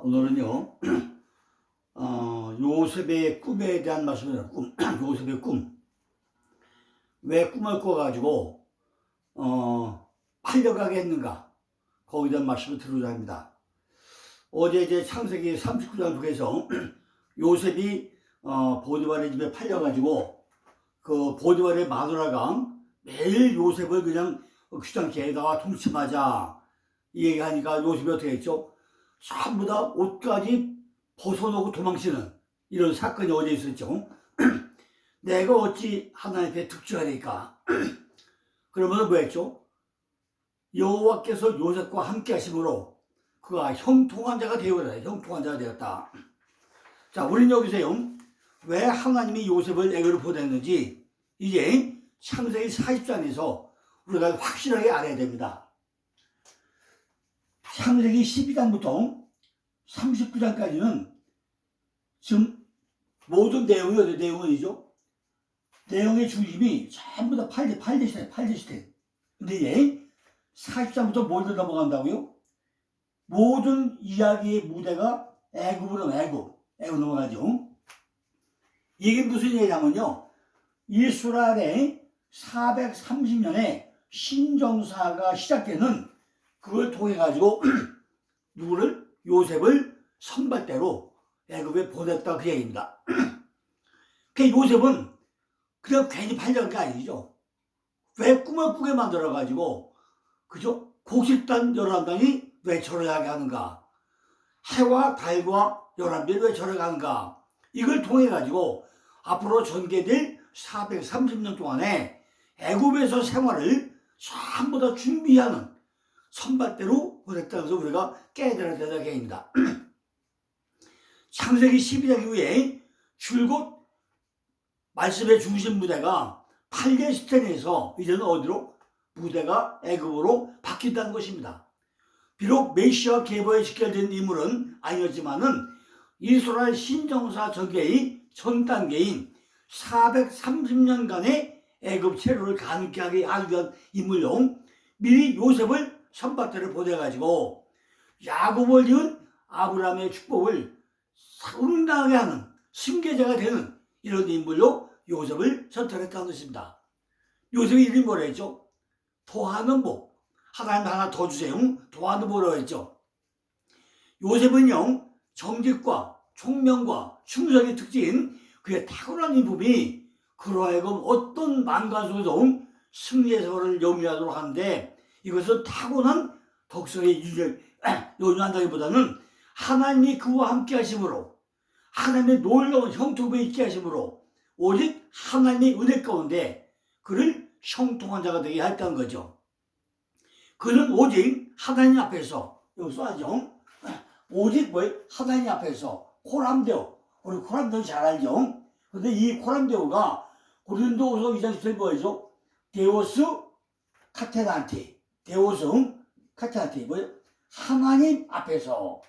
오늘은요, 요셉의 꿈에 대한 말씀이에요. 요셉의 꿈. 왜 꿈을 꿔가지고, 팔려가게 했는가? 거기에 대한 말씀을 드리고자 합니다. 어제 이제 창세기 39장 속에서 요셉이, 보디발의 집에 팔려가지고, 그 보디발의 마누라가 매일 요셉을 그냥 귀찮게에다가 동침하자. 이 얘기하니까 요셉이 어떻게 했죠? 전부 다 옷까지 벗어놓고 도망치는 이런 사건이 어제 있었죠. 내가 어찌 하나님 앞에 득주하리까? 그러면 뭐 했죠? 여호와께서 요셉과 함께 하심으로 그가 형통한 자가 되었다. 형통한 자가 되었다. 자, 우리는 여기서요, 왜 하나님이 요셉을 애굽으로 보냈는지 이제 창세기 40장에서 우리가 확실하게 알아야 됩니다. 창세기 12장부터 39장까지는 지금 모든 내용이죠. 내용의 중심이 전부 다 팔레스타인. 근데 이제 40장부터 뭘로 넘어간다고요? 모든 이야기의 무대가 애굽으로 넘어가죠. 이게 무슨 얘기냐면요, 이스라엘의 430년에 신정사가 시작되는 그걸 통해 가지고 누구를? 요셉을 선발대로 애굽에 보냈다, 그 얘기입니다. 그 요셉은 그냥 괜히 팔려간 게 아니죠. 왜 꿈을 꾸게 만들어 가지고, 그죠? 곡식단 11단이 왜 절여하게 하는가? 해와 달과 11별이 왜 절여가는가? 이걸 통해 가지고 앞으로 전개될 430년 동안에 애굽에서 생활을 전부 다 준비하는 선발대로 보냈다는 것을 우리가 깨달아야 되는 얘기입니다. 창세기 12장 이후에 줄곧 말씀의 중심 무대가 팔레스타인에서 이제는 어디로? 무대가 애굽으로 바뀐다는 것입니다. 비록 메시아 계보에 직결된 인물은 아니었지만은 이스라엘 신정사 전개의 전 단계인 430년간의 애굽 체류를 가능하게 하기 위한 인물로 미리 요셉을 선발대를 보내가지고 야곱을 이은 아브라함의 축복을 상당하게 하는 승계자가 되는 이런 인물로 요셉을 선택했다는 것입니다. 요셉의 이름이 뭐라 했죠? 도하는 복. 하나님 하나 더 주세요. 도하는 복이라고 했죠. 요셉은요, 정직과 총명과 충성의 특징인 그의 탁월한 인품이 그로 하여금 어떤 만관 속에서 승리의 세월을 영위하도록 하는데, 이것은 타고난 덕성의 요인한다기보다는 하나님이 그와 함께 하심으로, 하나님의 놀라운 형통에 있게 하심으로 오직 하나님의 은혜 가운데 그를 형통한 자가 되게 했다는 거죠. 그는 오직 하나님 앞에서, 여기 써야죠. 오직 하나님 앞에서 코람데오, 우리 코람데오 잘 알죠? 근데 이 코람데오가 고린도후서 2장 10절 뭐죠? 데오스 카테나티. 하나님 앞에서.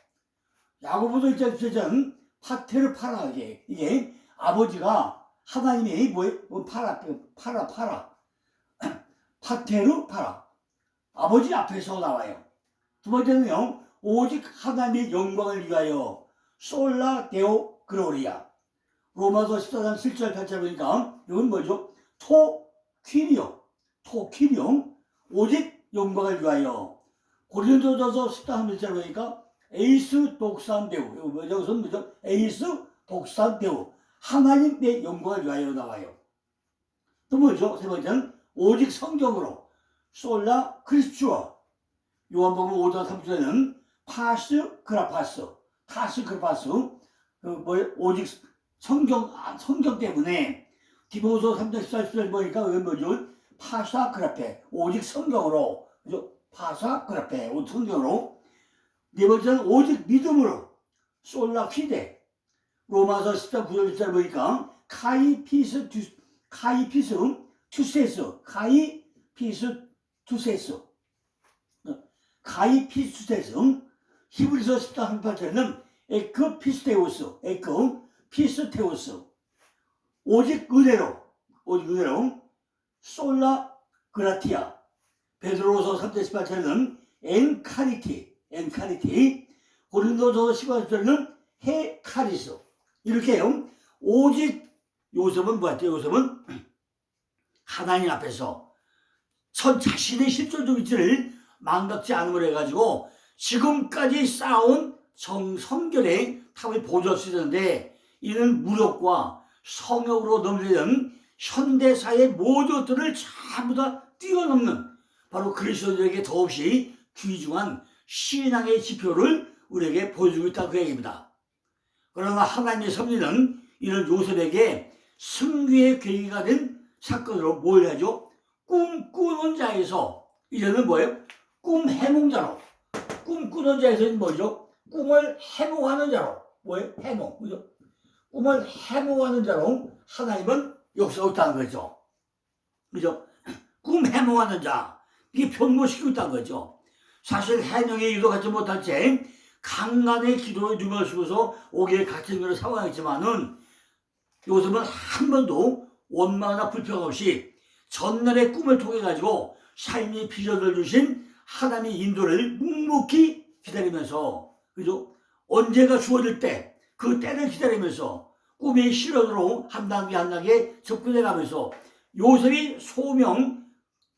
야고보서 1장 7절 파테르 파라. 이게 아버지가 하나님이 파라. 파테르 파라. 아버지 앞에서 나와요. 두 번째는요, 오직 하나님의 영광을 위하여 솔라 데오 그로리아. 로마서 14장 7절 8절 보니까 이건 뭐죠? 토퀴리오. 오직 영광을 위하여. 고린도전서 14장 1절 보니까 에이스 독산 배우. 여기서 뭐죠? 에이스 독산 배우. 하나님의 영광을 위하여 나와요. 또 뭐죠? 세 번째는 오직 성경으로. 솔라 크리스추어. 요한복음 5장 3절에는 타스 그라파스. 오직 성경 때문에. 디모서 3장 14절 보니까 왜 뭐죠? 파사 그라페. 오직 성경으로. 그죠? 파사 그라페. 오직 성경으로. 네 번째는 오직 믿음으로. 솔라 피데. 로마서 10장 9절 10절 보니까 카이피스 투세스. 히브리서 10장 38절에는 에크피스테우스. 오직 은혜로. 솔라 그라티아. 베드로서 3장 18절에는 엔카리티. 고린도서 15절은 헤카리스. 이렇게 해요. 오직 요셉은 뭐였대요? 요셉은 하나님 앞에서 자신의 실존적 위치를 망각지 않음을 해가지고 지금까지 쌓아온 성결의 탑을 보존할 수 있는데, 이는 무력과 성욕으로 넘치는 현대사의 모든 것들을 전부 다 뛰어넘는 바로 그리스도인에게 더없이 귀중한 신앙의 지표를 우리에게 보여주고 있다, 그 얘기입니다. 그러나 하나님의 섭리는 이런 요셉에게 승리의 계기가 된 사건으로 뭘 하죠? 꿈꾸는 자에서 이제는 뭐예요? 꿈 해몽자로. 꿈꾸는 자에서는 뭐죠? 꿈을 해몽하는 자로. 뭐예요? 해몽. 그죠? 꿈을 해몽하는 자로 하나님은 역사하고 있다는 거죠. 그죠? 꿈 해몽하는 자. 이게 변모시키고 있다는 거죠. 사실 해몽에 이루어가지 못한 채 강간의 기도에 눈을 쓰고서 오기에 갇힌 그런 상황이지만은 요셉은 한 번도 원망이나 불평 없이 전날의 꿈을 통해 가지고 삶의 비전을 주신 하나님의 인도를 묵묵히 기다리면서, 그죠? 언제가 주어질 때 그 때를 기다리면서 꿈의 실현으로 한 단계 한 단계 접근해 가면서 요셉이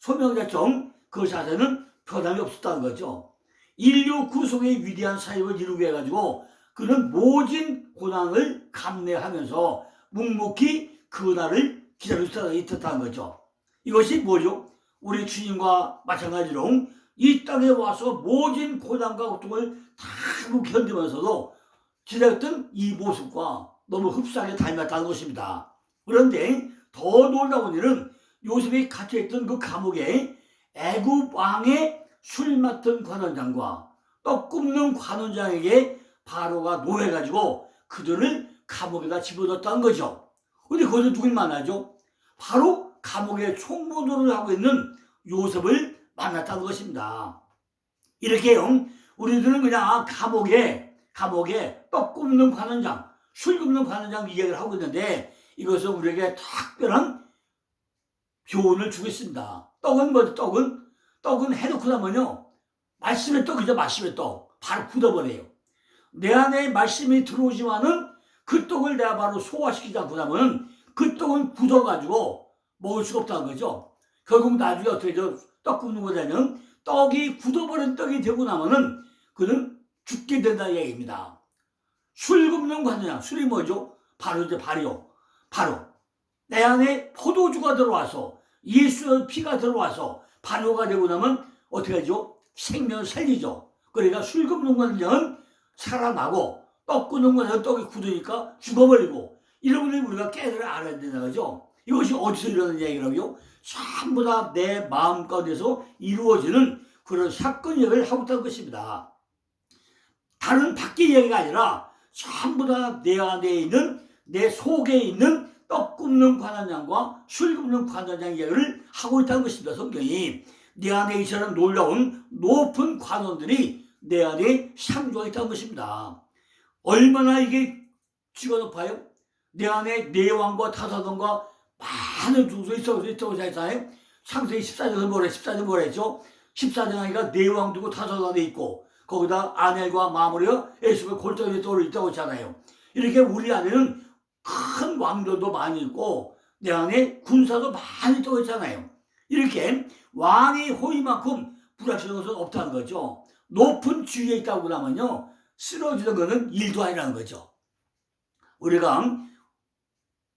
소명자정 그 자세는 변함이 없었다는 거죠. 인류 구속의 위대한 사역을 이루게 해가지고 그는 모진 고난을 감내하면서 묵묵히 그날을 기다리고 있었다는 거죠. 이것이 뭐죠? 우리 주님과 마찬가지로 이 땅에 와서 모진 고난과 고통을 다 견디면서도 기다렸던 이 모습과 너무 흡사하게 닮았다는 것입니다. 그런데 더 놀라운 일은 요셉이 갇혀있던 그 감옥에 애굽 왕의 술 맡은 관원장과 떡 굽는 관원장에게 바로가 노해가지고 그들을 감옥에다 집어넣었다는 거죠. 근데 거기서 누굴 만나죠? 바로 감옥에 총무노를 하고 있는 요셉을 만났다는 것입니다. 이렇게요, 우리들은 그냥 감옥에 떡 굽는 관원장, 술 굽는 관원장 이야기를 하고 있는데, 이것은 우리에게 특별한 교훈을 주고 있습니다. 떡은 뭐죠? 떡은 해놓고 나면요, 말씀의 떡이죠. 말씀의 떡 바로 굳어버려요. 내 안에 말씀이 들어오지만은 그 떡을 내가 바로 소화시키지 않고 나면 그 떡은 굳어가지고 먹을 수가 없다는 거죠. 결국 나중에 어떻게 되죠? 떡 굽는 거냐면 떡이 굳어버린 떡이 되고 나면은 그는 죽게 된다는 얘기입니다. 술 굽는 관원장, 술이 뭐죠? 바로 내 안에 포도주가 들어와서 예수의 피가 들어와서 발효가 되고 나면 어떻게 하죠? 생명을 살리죠. 그러니까 술 굽는 관원장은 살아나고 떡 굽는 관원장은 떡이 굳으니까 죽어버리고, 이런 걸 우리가 알아야 된다는 거죠. 이것이 어디서 일어나는 얘기라고요? 전부 다 내 마음 가운데서 이루어지는 그런 사건 이야기를 하고 있다는 것입니다. 다른 밖의 이야기가 아니라 전부 다 내 안에 있는, 내 속에 있는 떡 굽는 관원장과 술 굽는 관원장 이야기를 하고 있다는 것입니다. 성경이 내 안에 이처럼 놀라운 높은 관원들이 내 안에 상주하고 있다는 것입니다. 얼마나 이게 지가 높아요? 내 안에 내왕과 타사돈과 많은 중수가 있다고 했잖아요. 창세기 14장은 뭐래? 14장 뭐라 했죠? 14장 하니까 내왕도 있고 타사돈도 있고 거기다 아넬과 마므리와 에스가 골짜기에 떠오르 있다고 했잖아요. 이렇게 우리 안에는 큰 왕들도 많이 있고 내 안에 군사도 많이 있다고 했잖아요. 이렇게 왕의 호의만큼 불확실한 것은 없다는 거죠. 높은 지위에 있다고 하면요, 쓰러지는 것은 일도 아니라는 거죠. 우리가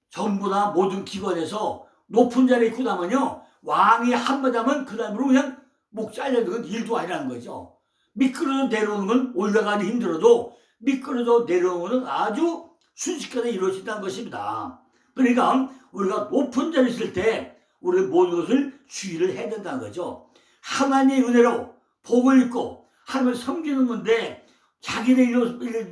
정부나 모든 기관에서 높은 자리에 있고 나면요, 왕이 한마디 하면 그 다음으로 그냥 목 잘려는 건 일도 아니라는 거죠. 미끄러져 내려오는 건 올라가기 힘들어도 미끄러져 내려오는 것은 아주 순식간에 이루어진다는 것입니다. 그러니까 우리가 높은 자리에 있을 때 우리는 모든 것을 주의를 해야 된다는 거죠. 하나님의 은혜로 복을 입고 하나님을 섬기는 건데 자기네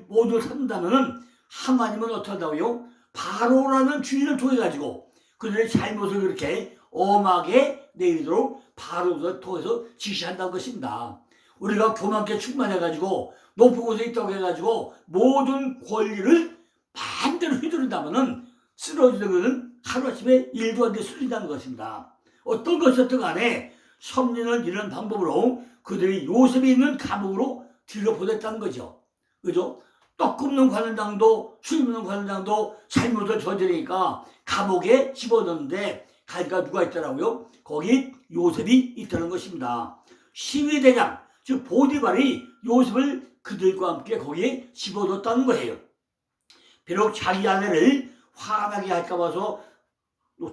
모두 산다면 하나님은 어떻게 한다고요? 바로라는 주인을 통해 가지고 그들의 잘못을 그렇게 엄하게 내리도록 바로를 통해서 지시한다는 것입니다. 우리가 교만께 충만해 가지고 높은 곳에 있다고 해가지고 모든 권리를 반대로 휘두른다면은 쓰러지는 것은 하루아침에 일도 안 돼 쓰러진다는 것입니다. 어떤 것이었든 간에 섭리는 이런 방법으로 그들이 요셉이 있는 감옥으로 들여보냈다는 거죠. 그죠? 떡 굽는 관원장도 술 먹는 관원장도 잘못을 저지르니까 감옥에 집어넣는데 가니까 누가 있더라고요? 거기 요셉이 있다는 것입니다. 시위대장, 즉 보디발이 요셉을 그들과 함께 거기에 집어넣었다는 거예요. 비록 자기 아내를 화나게 할까 봐서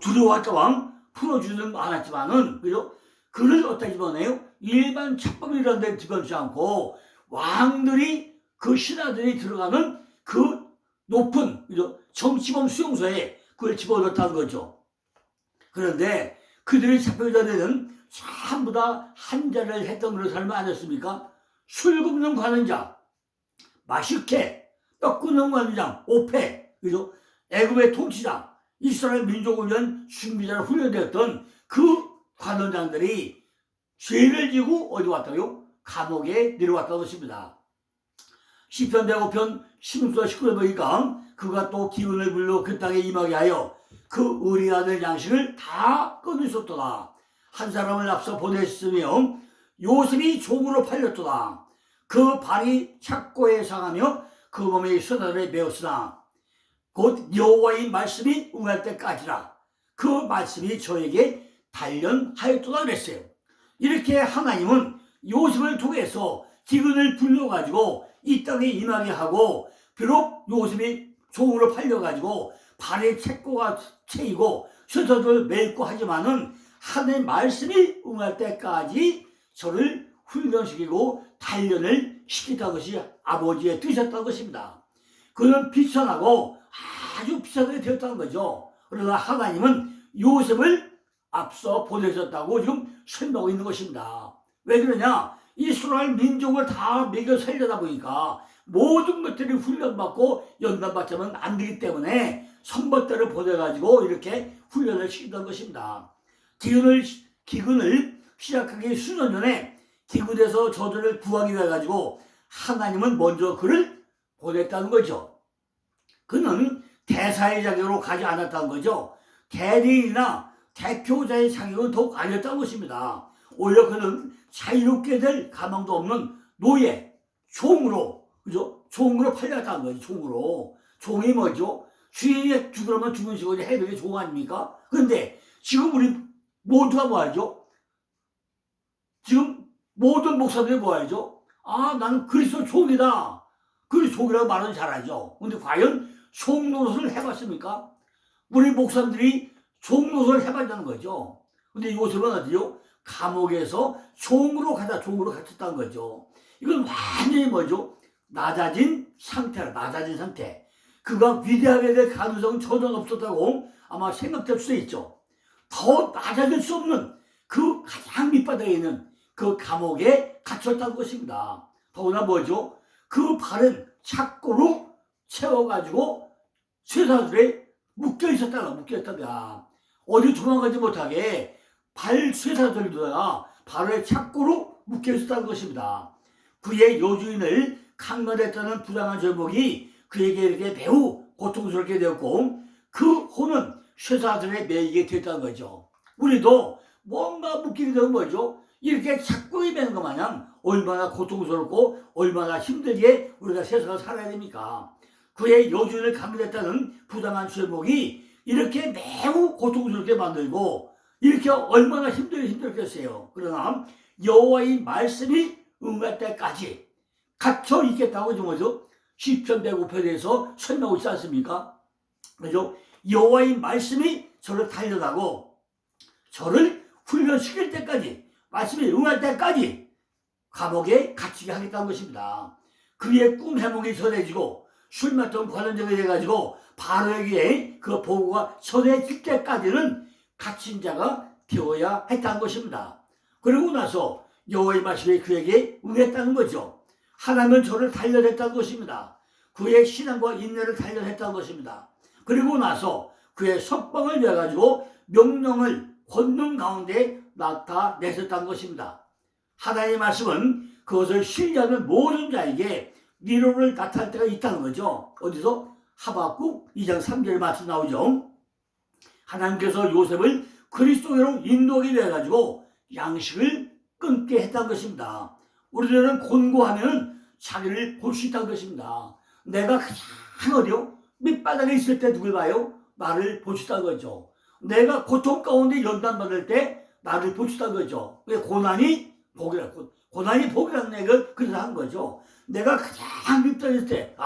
두려워할까 봐 풀어주는 않았지만은, 그죠? 그를 어디다 집어넣어요? 일반 착법이라는 데 집어넣지 않고 왕들이 그 신하들이 들어가는 그 높은, 그죠? 정치범 수용소에 그걸 집어넣었다는 거죠. 그런데 그들이 잡혀있는 데는 전부 다 한자를 했던 그런 사람이 아니었습니까? 술 굽는 관원자, 마시케, 떡 굽는 관원장, 오페, 그죠? 애굽의 통치자, 이스라엘 민족을 위한 준비자로 훈련되었던 그 관원장들이 죄를 지고 어디 왔다고요? 감옥에 내려왔다는 것입니다. 시편 105편 16절 19절 보니까 그가 또 기운을 불러 그 땅에 임하게 하여 그 의리 아들 양식을 다 끊으셨도다. 한 사람을 앞서 보냈으며 요셉이 종으로 팔렸도다. 그 발이 착고에 상하며 그 몸이 쇠사슬에 매었으나 곧 여호와의 말씀이 응할 때까지라. 그 말씀이 저에게 단련하였도다 그랬어요. 이렇게 하나님은 요셉을 통해서 기근을 불러가지고 이 땅에 임하게 하고, 비록 요셉이 종으로 팔려가지고 발에 책고가 채이고 쇠사슬을 매있고 하지만은 하나님의 말씀이 응할 때까지 저를 훈련시키고 단련을 시켰다는 것이 아버지의 뜻이었다는 것입니다. 그는 비천하고 아주 비천하게 되었다는 거죠. 그러나 하나님은 요셉을 앞서 보내셨다고 지금 설명하고 있는 것입니다. 왜 그러냐? 이스라엘 민족을 다 먹여 살려다 보니까 모든 것들이 훈련받고 연단받자면 안 되기 때문에 선벌대를 보내가지고 이렇게 훈련을 시키던 것입니다. 기근을 시작하기 수년 전에 기근에서 저들을 구하기 위해 가지고 하나님은 먼저 그를 보냈다는 거죠. 그는 대사의 자격으로 가지 않았다는 거죠. 대리인이나 대표자의 자격은 더욱 아니었다는 것입니다. 오히려 그는 자유롭게 될 가망도 없는 노예, 종으로, 그죠? 종으로 팔렸다는 거죠. 종으로. 종이 뭐죠? 주인이 죽으려면 죽은 식으로 해야 되는 종 아닙니까? 그런데 지금 우리 모두가 뭐 하죠? 지금 모든 목사들이 뭐 하죠? 아, 나는 그리스도 종이다. 그리스도 종이라고 말은 잘하죠. 근데 과연 종 노릇을 해봤습니까? 우리 목사들이 종 노릇을 해봤다는 거죠. 근데 요셉은 어디요? 감옥에서 종으로 갇혔다는 거죠. 이건 완전히 뭐죠? 낮아진 상태라, 낮아진 상태. 그가 위대하게 될 가능성은 전혀 없었다고 아마 생각될 수 있죠. 더 낮아질 수 없는 그 가장 밑바닥에 있는 그 감옥에 갇혔다는 것입니다. 더구나 뭐죠? 그 발은 착고로 채워가지고 쇠사슬에 묶여있었다가 어디 도망가지 못하게 발 쇠사슬에다가 발을 착고로 묶여있었다는 것입니다. 그의 여주인을 강간했다는 부당한 죄목이 그에게 이렇게 매우 고통스럽게 되었고 그 혼은 쇠사슬에 매이게 됐다는 거죠. 우리도 뭔가 묶이게 되면 뭐죠? 이렇게 착고에 매는 것 마냥 얼마나 고통스럽고 얼마나 힘들게 우리가 세상을 살아야 됩니까? 그의 여주인을 강간했다는 부당한 죄목이 이렇게 매우 고통스럽게 만들고 이렇게 얼마나 힘들겠어요. 그러나 여호와의 말씀이 응할 때까지 갇혀 있겠다고 뭐죠? 시편 105편에서 설명하고 있지 않습니까? 그죠? 여호와의 말씀이 저를 단련하고 저를 훈련시킬 때까지, 말씀이 응할 때까지 감옥에 갇히게 하겠다는 것입니다. 그의 꿈 해몽이 전해지고 술 맡던 관원장이 돼가지고 바로에게 그 보고가 전해질 때까지는 갇힌 자가 되어야 했다는 것입니다. 그러고 나서 여호와의 말씀이 그에게 응했다는 거죠. 하나님은 저를 단련했다는 것입니다. 그의 신앙과 인내를 단련했다는 것입니다. 그리고 나서 그의 석방을 위해 가지고 명령을 권능 가운데 나타내셨다는 것입니다. 하나님의 말씀은 그것을 신뢰하는 모든 자에게 위로를 나타낼 때가 있다는 거죠. 어디서? 하박국 2장 3절 말씀 나오죠. 하나님께서 요셉을 그리스도로 인도하기 위해 가지고 양식을 끊게 했다는 것입니다. 우리들은 곤고하면 자기를 볼 수 있다는 것입니다. 내가 가장 어려 밑바닥에 있을 때 누굴 봐요? 나를 볼 수 있다는 거죠. 내가 고통 가운데 연단받을 때 나를 볼 수 있다는 거죠. 고난이 복이라고. 고난이 복이라는 얘기를 그래서 한 거죠. 내가 가장 밑바닥에 있을 때,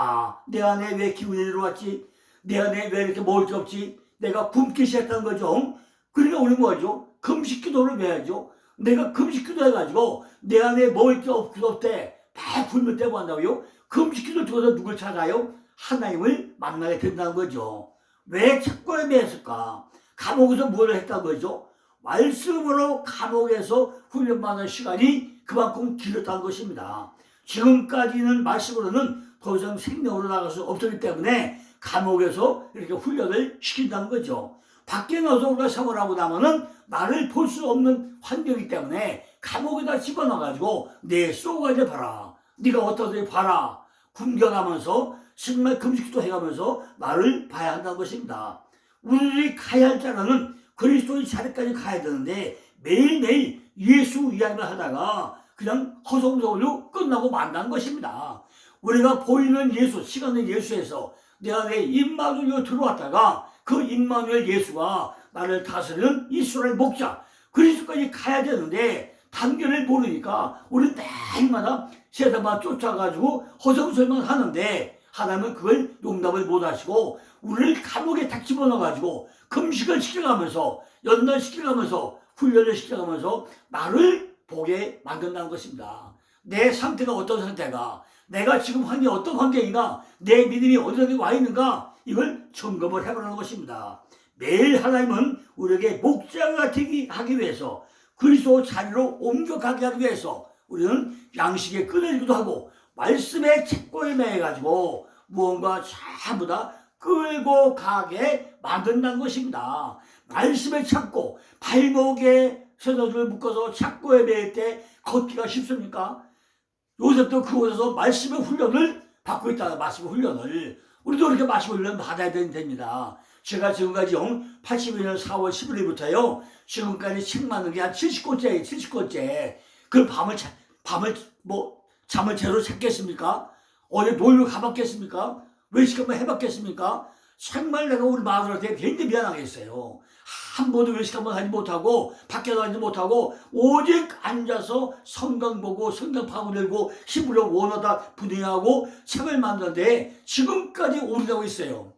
내 안에 왜 기운이 들어왔지? 내 안에 왜 이렇게 먹을 게 없지? 내가 굶기 시작했다는 거죠. 그러니까 우리는 뭐죠? 금식 기도를 왜 하죠? 내가 금식 기도 해가지고 내 안에 먹을 게 없을 때, 다 굶을 때 뭐 한다고요? 금식 기도 통해서 누굴 찾아요? 하나님을 만나게 된다는 거죠. 왜 착고에 매했을까? 감옥에서 뭘 했다는 거죠? 말씀으로 감옥에서 훈련받는 시간이 그만큼 길었다는 것입니다. 지금까지는 말씀으로는 더 이상 생명으로 나갈 수 없었기 때문에 감옥에서 이렇게 훈련을 시킨다는 거죠. 밖에 나가서 우리가 생활하고 나면은 나를 볼 수 없는 환경이기 때문에 감옥에다 집어넣어가지고 내 쏘가지 봐라. 네가 어떠든지 봐라. 궁경하면서 정말 금식도 해가면서 나를 봐야 한다는 것입니다. 우리들이 가야 할 자라는 그리스도의 자리까지 가야 되는데 매일매일 예수 이야기를 하다가 그냥 허송세월로 끝나고 만난 것입니다. 우리가 보이는 예수, 시간의 예수에서 내 안에 임마누엘 들어왔다가 그 임마누엘 예수가 나를 다스리는 이스라엘 목자 그리스도까지 가야 되는데 단계를 모르니까 우리는 매일마다 세상만 쫓아가지고 허송세월만 하는데 하나님은 그걸 용납을 못하시고 우리를 감옥에 딱 집어넣어가지고 금식을 시켜가면서 연단시켜가면서 훈련을 시켜가면서 나를 보게 만든다는 것입니다. 내 상태가 어떤 상태가, 내가 지금 환경이 어떤 환경인가, 내 믿음이 어디에 와 있는가, 이걸 점검을 해보라는 것입니다. 매일 하나님은 우리에게 목자가 되게 하기 위해서 그리스도 자리로 옮겨가게 하기 위해서 우리는 양식에 끊어지기도 하고 말씀에 책고에 매여가지고 무언가 전부 다 끌고 가게 만든다는 것입니다. 말씀에 찾고 발목에 쇠사슬을 묶어서 착고에 매일 때 걷기가 쉽습니까? 요새도 그곳에서 말씀의 훈련을 받고 있다. 말씀의 훈련을. 우리도 그렇게 말씀의 훈련 받아야 됩니다. 제가 지금까지 82년 4월 11일부터요. 지금까지 책 만든 게 한 70권째예요. 70권째. 그 잠을 제대로 잤겠습니까? 어디 놀러 가봤겠습니까? 외식 한번 해봤겠습니까? 정말 내가 우리 마누라한테 굉장히 미안하겠어요. 한 번도 외식 한번 하지 못하고 밖에 나가지 못하고 오직 앉아서 성경 보고 성경 파고들고 힘으로 원하다 분해하고 책을 만드는데 지금까지 오르고 있어요.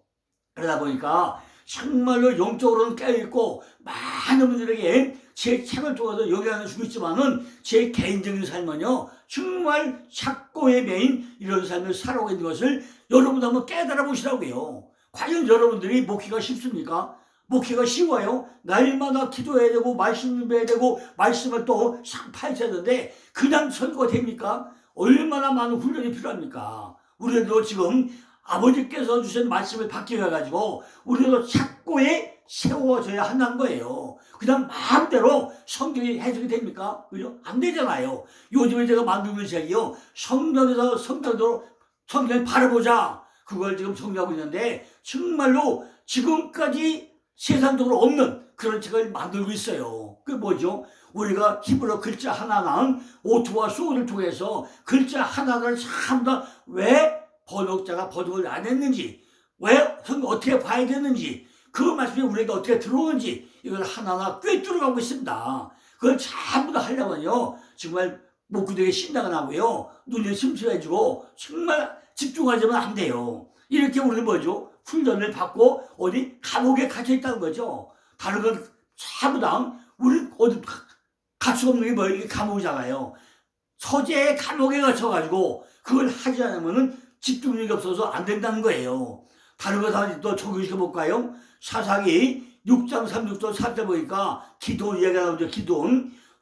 그러다 보니까 정말로 영적으로는 깨어있고 많은 분들에게 제 책을 통해서 영향을 주고 있지만은 제 개인적인 삶은요 정말 착고의 메인 이런 삶을 살아오고 있는 것을 여러분도 한번 깨달아 보시라고요. 과연 여러분들이 목회가 쉽습니까? 목회가 쉬워요? 날마다 기도해야 되고 말씀 준비해야 되고 말씀을 또 파헤쳐야 되는데 그냥 설교가 됩니까? 얼마나 많은 훈련이 필요합니까? 우리도 지금 아버지께서 주신 말씀을 받기 위해 가지고 우리도 착고에 세워져야 한다는 거예요. 그냥 마음대로 성경이 해석이 됩니까? 그죠? 안 되잖아요. 요즘에 제가 만들고 있는 책이요. 성경에서 성경대로 성경을 바라보자. 그걸 지금 정리하고 있는데 정말로 지금까지 세상적으로 없는 그런 책을 만들고 있어요. 그게 뭐죠? 우리가 히브리 글자 하나는 오투와 소를 통해서 글자 하나를 전부 다 왜 번역자가 번역을 안 했는지, 왜 성경 어떻게 봐야 되는지, 그 말씀이 우리에게 어떻게 들어오는지 이걸 하나하나 꿰뚫어가고 있습니다. 그걸 전부 다 하려면요 정말 목구멍에 신나가 나고요 눈이 심심해지고 정말 집중하지면 안 돼요. 이렇게 우리는 뭐죠? 훈련을 받고 어디 감옥에 갇혀 있다는 거죠. 다른 건 전부 다 우리 어디 갈 수 없는 게 뭐 이게 감옥이잖아요. 서재에 감옥에 갇혀가지고 그걸 하지 않으면은 집중력이 없어서 안 된다는 거예요. 다른 거 다 또 적용시켜 볼까요? 사사기 6장 36절 4절 보니까 기도원 이야기가 나오죠.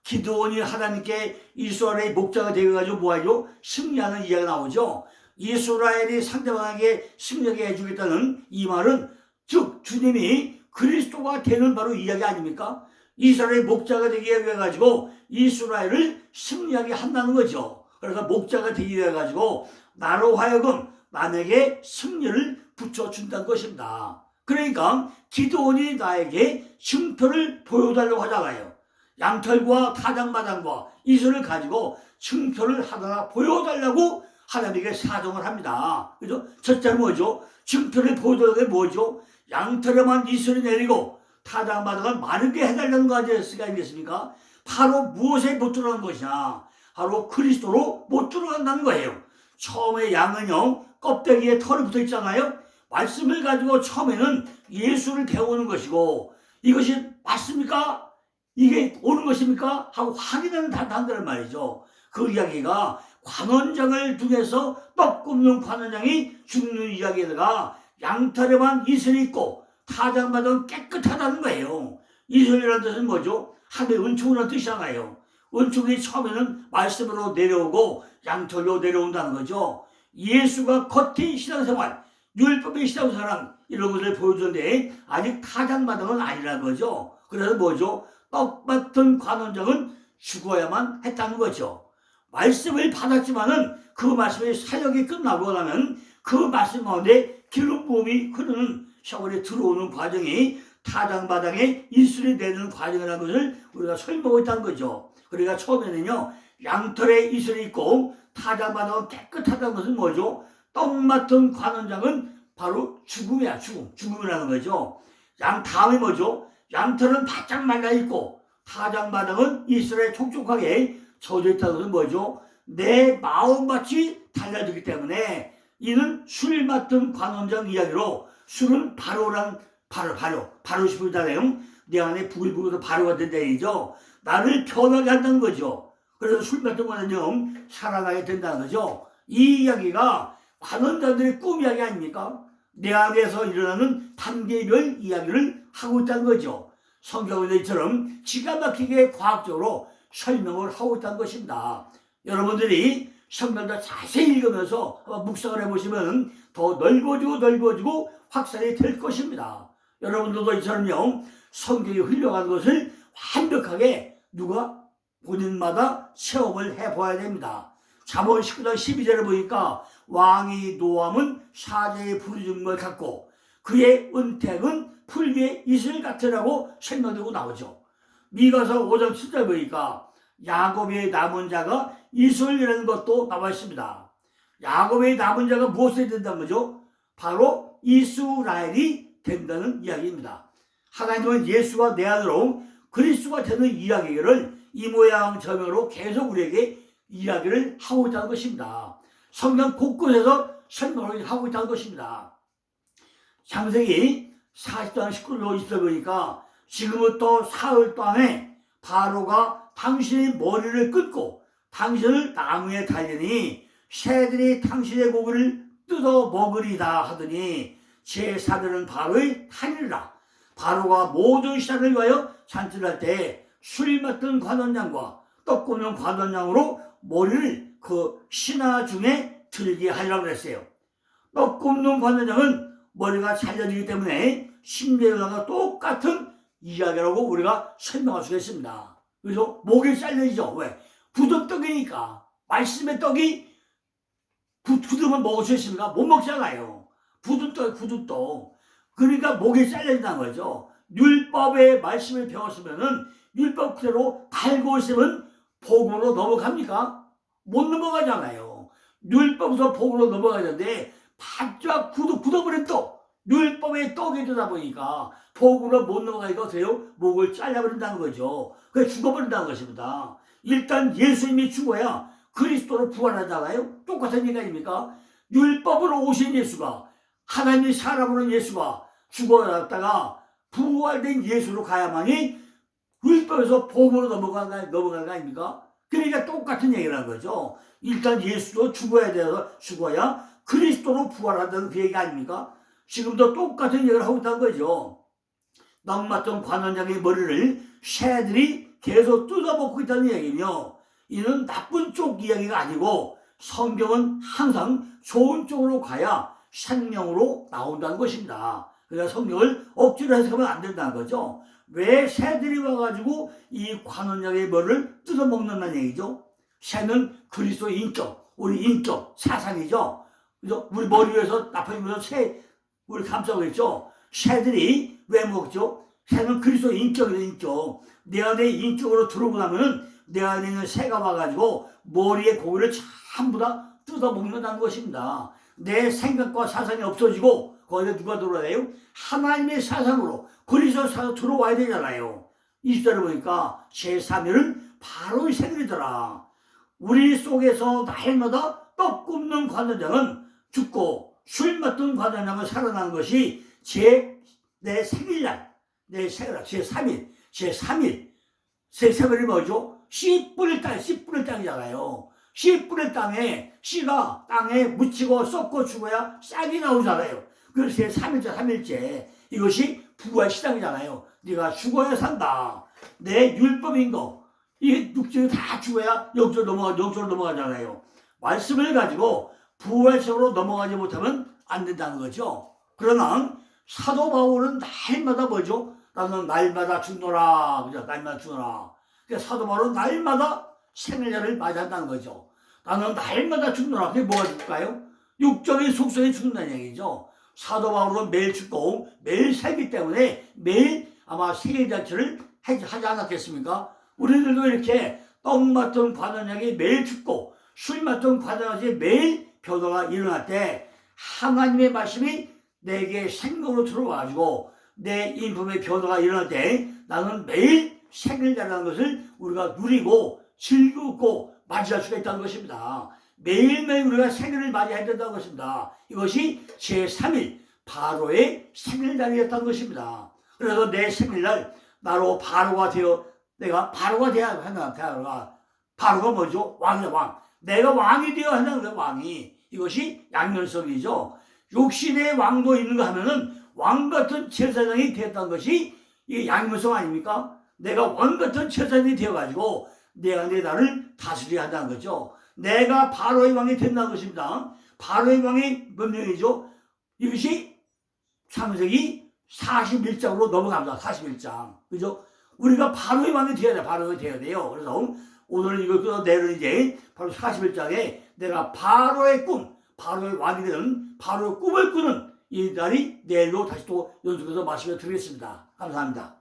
기도원이 하나님께 이스라엘의 목자가 되어가지고 뭐하죠? 승리하는 이야기가 나오죠. 이스라엘이 상대방에게 승리하게 해주겠다는 이 말은 즉 주님이 그리스도가 되는 바로 이야기 아닙니까? 이스라엘 목자가 되게 해가지고 이스라엘을 승리하게 한다는 거죠. 그래서 목자가 되게 해가지고 나로 하여금 남에게 승리를 붙여준다는 것입니다. 그러니까 기도원이 나에게 증표를 보여달라고 하잖아요. 양털과 타작마당과 이슬을 가지고 증표를 하나 보여달라고 하나님에게 사정을 합니다. 그죠? 첫째는 뭐죠? 증표를 보여달라는 게 뭐죠? 양털에만 이슬이 내리고 타작마당을 마르게 해달라는 거 아니겠습니까? 바로 무엇에 못 들어가는 것이냐? 바로 그리스도로 못 들어간다는 거예요. 처음에 양은요, 껍데기에 털이 붙어 있잖아요. 말씀을 가지고 처음에는 예수를 배우는 것이고, 이것이 맞습니까? 이게 옳은 것입니까? 하고 확인하는 단다는 말이죠. 그 이야기가 관원장을 통해서 떡 굽는 관원장이 죽는 이야기에다가 양털에만 이슬이 있고 타작마당은 깨끗하다는 거예요. 이슬이라는 뜻은 뭐죠? 하늘의 은총이라는 뜻이잖아요. 은총이 처음에는 말씀으로 내려오고 양털로 내려온다는 거죠. 예수가 겉의 신앙생활, 율법의 신앙생활 이런 것을 보여주는데 아직 타작마당은 아니라는 거죠. 그래서 뭐죠? 떡 같은 관원장은 죽어야만 했다는 거죠. 말씀을 받았지만은 그 말씀의 사역이 끝나고 나면 그 말씀 가운데 기름 부음이 흐르는 샤워에 들어오는 과정이 타작마당에 이슬이 내는 과정이라는 것을 우리가 설명하고 있다는 거죠. 그러니까 처음에는요, 양털에 이슬이 있고 타작마당은 깨끗하다는 것은 뭐죠? 떡 맡은 관원장은 바로 죽음이야. 죽음이라는 거죠. 다음에 뭐죠? 양털은 바짝 말라 있고 타작마당은 이슬에 촉촉하게 젖어 있다는 것은 뭐죠? 내 마음밭이 달라지기 때문에 이는 술 맡은 관원장 이야기로 술은 바로 싶다네요. 내 안에 부글부글 바로가 된다 얘기죠. 나를 변하게 한다는 거죠. 그래서 술 맡은 관원장 살아나게 된다는 거죠. 이 이야기가 관원장들의 꿈 이야기 아닙니까? 내 안에서 일어나는 단계별 이야기를 하고 있다는 거죠. 성경의처럼 기가 막히게 과학적으로 설명을 하고 있다는 것입니다. 여러분들이 성경을 자세히 읽으면서 묵상을 해보시면 더 넓어지고 확산이 될 것입니다. 여러분들도 이처럼요, 성경이 흘러가는 것을 완벽하게 누가 본인마다 체험을 해봐야 됩니다. 잠언 19장 12절을 보니까 왕이 노함은 사자의 부르짖음을 갖고 그의 은택은 풀 위에 이슬 같으라고 설명되고 나오죠. 미가서 5장 7절 보니까 야곱의 남은 자가 이슬이라는 것도 나와 있습니다. 야곱의 남은 자가 무엇이 된다는 거죠? 바로 이스라엘이 된다는 이야기입니다. 하나님은 예수가 내 안으로 그리스도가 되는 이야기를 이 모양 저명으로 계속 우리에게 이야기를 하고 있다는 것입니다. 성경 곳곳에서 설명을 하고 있다는 것입니다. 창세기 40장 19절로 있어 보니까 지금부터 사흘 동안에 바로가 당신의 머리를 끊고 당신을 나무에 달리니 새들이 당신의 고기를 뜯어 먹으리다 하더니 제3일은 바로의 탄일이라. 바로가 모든 신하를 위하여 잔치를 할 때 술 맡은 관원장과 떡 굽는 관원장으로 머리를 그 신하 중에 들게 하리라고 했어요. 떡 굽는 관원장은 머리가 잘려지기 때문에 심리학과 똑같은 이야기라고 우리가 설명할 수가 있습니다. 그래서 목이 잘려지죠. 왜? 굳은 떡이니까. 말씀의 떡이 굳으면 먹을 수 있습니까? 못 먹잖아요. 굳은 떡. 그러니까 목이 잘려진다는 거죠. 율법의 말씀을 배웠으면은 율법 그대로 달고 있으면 복으로 넘어갑니까? 못 넘어가잖아요. 율법에서 복으로 넘어가야 되는데 바짝 굳어버린 떡, 율법의 떡이 되다 보니까 복으로 못 넘어가니까 어때요? 목을 잘라버린다는 거죠. 그래서 죽어버린다는 것입니다. 일단 예수님이 죽어야 그리스도로 부활하잖아요. 똑같은 얘기 아닙니까? 율법으로 오신 예수가, 하나님의 사람으로 예수가 죽어났다가 부활된 예수로 가야만이 율법에서 복으로 넘어가는 거 아닙니까? 그러니까 똑같은 얘기라는 거죠. 일단 예수도 죽어야 돼서 죽어야 그리스도로 부활한다는 그 얘기 아닙니까? 지금도 똑같은 얘기를 하고 있다는 거죠. 떡 맡은 관원장의 머리를 새들이 계속 뜯어먹고 있다는 얘기며, 이는 나쁜 쪽 이야기가 아니고 성경은 항상 좋은 쪽으로 가야 생명으로 나온다는 것입니다. 그러니까 성경을 억지로 해석하면 안 된다는 거죠. 왜 새들이 와가지고 이 관원장의 머리를 뜯어먹는다는 얘기죠? 새는 그리스도의 인격, 우리 인격, 사상이죠. 그죠? 우리 머리 위에서 나팔이면서 새, 우리 감싸고 있죠. 새들이 왜 먹죠? 새는 그리스도의 인격이다, 인격. 내 안에 인격으로 들어오고 나면은 내 안에 있는 새가 와가지고 머리에 고기를 전부 다 뜯어먹는다는 것입니다. 내 생각과 사상이 없어지고 거기에 누가 들어와요? 하나님의 사상으로 그리스도 사상 들어와야 되잖아요. 20절에 보니까 제3일은 바로 이 생일이더라. 우리 속에서 날마다 떡 굽는 관원장은 죽고 술 맡던 관원장은 살아나는 것이 내 생일날, 내 생일날, 제3일, 제3일. 제3일이 뭐죠? 씨 뿌릴 땅이잖아요. 씨 뿌릴 땅에 씨가 땅에 묻히고 썩고 죽어야 싹이 나오잖아요. 그래서 제3일째, 3일째. 이것이 부활 시장이잖아요. 네가 죽어야 산다. 내 율법인 거. 이 육정이 다 죽어야 영적으로 넘어가잖아요. 말씀을 가지고 부활적으로 넘어가지 못하면 안 된다는 거죠. 그러나 사도 바울은 날마다 뭐죠? 나는 날마다 죽노라. 그죠? 날마다 죽노라. 그러니까 사도 바울은 날마다 생일날을 맞이한다는 거죠. 나는 날마다 죽노라. 그게 뭐가 죽을까요? 육적인 속성이 죽는다는 얘기죠. 사도 바울은 매일 죽고 매일 살기 때문에 매일 아마 생일잔치를 하지 않았겠습니까? 우리들도 이렇게 떡 맡은 관원장이 매일 죽고 술 맡은 관원장이 매일 변화가 일어날 때 하나님의 말씀이 내게 생명으로 들어와가지고 내 인품의 변화가 일어날 때 나는 매일 생일이라는 것을 우리가 누리고 즐겁고 맞이할 수가 있다는 것입니다. 매일매일 우리가 생일을 맞이해야 된다는 것입니다. 이것이 제3일 바로의 생일날이었다는 것입니다. 그래서 내 생일날 나로 바로가 되어 내가 바로가 되어야 한다. 바로가 뭐죠? 왕이야, 왕. 내가 왕이 되어야 한다는 거야, 왕이. 이것이 양면성이죠. 육신의 왕도 있는가 하면은 왕 같은 제사장이 되었다는 것이 이게 양면성 아닙니까? 내가 왕 같은 제사장이 되어가지고 내가 내 나를 다스려야 한다는 거죠. 내가 바로의 왕이 된다는 것입니다. 바로의 왕이 몇 명이죠? 이것이 창세기 41장으로 넘어갑니다. 41장. 그죠? 우리가 바로의 왕이 되어야 돼. 바로가 되어야 돼요. 그래서 오늘 이걸 끌어내는 이제 바로 41장에 내가 바로의 꿈, 바로의 왕이 되는 바로의 꿈을 꾸는 이 날이 내일로 다시 또 연속해서 말씀을 드리겠습니다. 감사합니다.